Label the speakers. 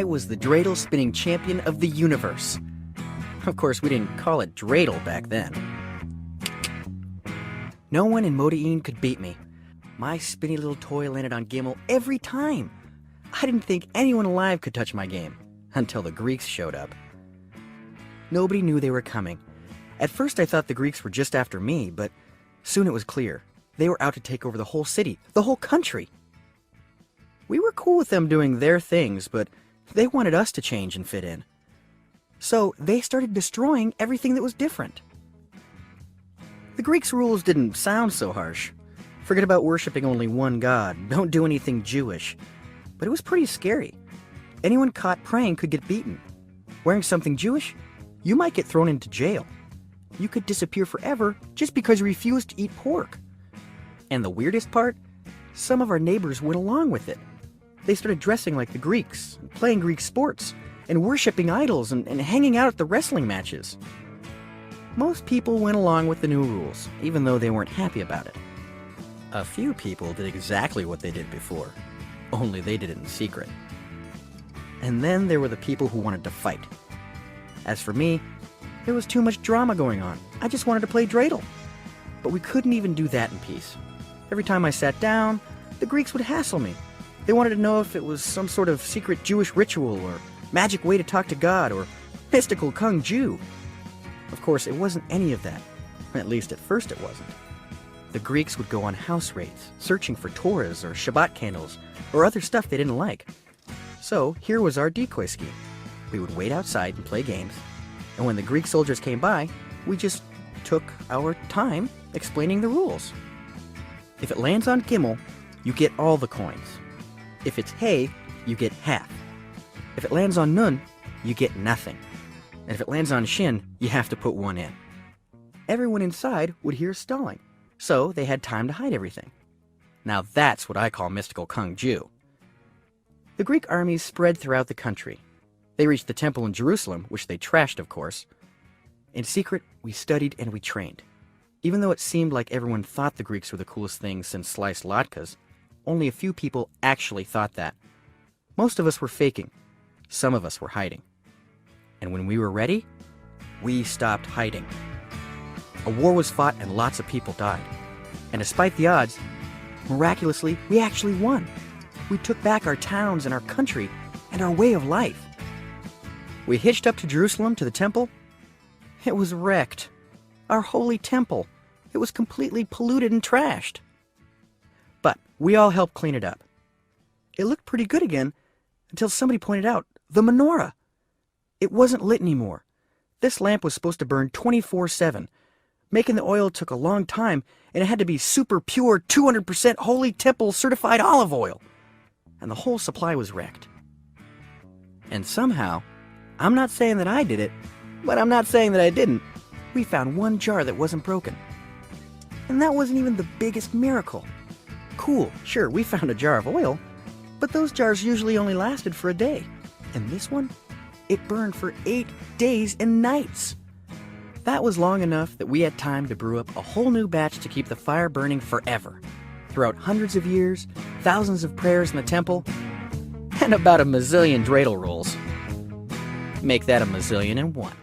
Speaker 1: I was the dreidel-spinning champion of the universe. Of course, we didn't call it dreidel back then. No one in Modi'in could beat me. My spinny little toy landed on Gimel every time. I didn't think anyone alive could touch my game, until the Greeks showed up. Nobody knew they were coming. At first I thought the Greeks were just after me, but soon it was clear. They were out to take over the whole city, the whole country. We were cool with them doing their things, but they wanted us to change and fit in. So they started destroying everything that was different. The Greeks' rules didn't sound so harsh. Forget about worshipping only one god, don't do anything Jewish. But it was pretty scary. Anyone caught praying could get beaten. Wearing something Jewish, you might get thrown into jail. You could disappear forever just because you refused to eat pork. And the weirdest part? Some of our neighbors went along with it. They started dressing like the Greeks, playing Greek sports, and worshipping idols and hanging out at the wrestling matches. Most people went along with the new rules, even though they weren't happy about it. A few people did exactly what they did before, only they did it in secret. And then there were the people who wanted to fight. As for me, there was too much drama going on. I just wanted to play dreidel. But we couldn't even do that in peace. Every time I sat down, the Greeks would hassle me. They wanted to know if it was some sort of secret Jewish ritual or magic way to talk to God or mystical Kung Jew. Of course, it wasn't any of that. At least at first it wasn't. The Greeks would go on house raids, searching for Torahs or Shabbat candles or other stuff they didn't like. So here was our decoy scheme. We would wait outside and play games, and when the Greek soldiers came by, we just took our time explaining the rules. If it lands on Gimel, you get all the coins. If it's Hey, you get half. If it lands on Nun, you get nothing. And if it lands on Shin, you have to put one in. Everyone inside would hear stalling, so they had time to hide everything. Now that's what I call mystical Kung Jew. The Greek armies spread throughout the country. They reached the temple in Jerusalem, which they trashed, of course. In secret, we studied and we trained. Even though it seemed like everyone thought the Greeks were the coolest thing since sliced latkes, only a few people actually thought that. Most of us were faking. Some of us were hiding. And when we were ready, we stopped hiding. A war was fought and lots of people died. And despite the odds, miraculously, we actually won. We took back our towns and our country and our way of life. We hitched up to Jerusalem to the temple. It was wrecked. Our holy temple. It was completely polluted and trashed. But we all helped clean it up. It looked pretty good again until somebody pointed out the menorah. It wasn't lit anymore. This lamp was supposed to burn 24/7. Making the oil took a long time, and it had to be super pure 200% Holy Temple certified olive oil. And the whole supply was wrecked. And somehow, I'm not saying that I did it, but I'm not saying that I didn't. We found one jar that wasn't broken. And that wasn't even the biggest miracle. Cool, sure, we found a jar of oil, but those jars usually only lasted for a day. And this one? It burned for 8 days and nights. That was long enough that we had time to brew up a whole new batch to keep the fire burning forever. Throughout hundreds of years, thousands of prayers in the temple, and about a mazillion dreidel rolls. Make that a mazillion and one.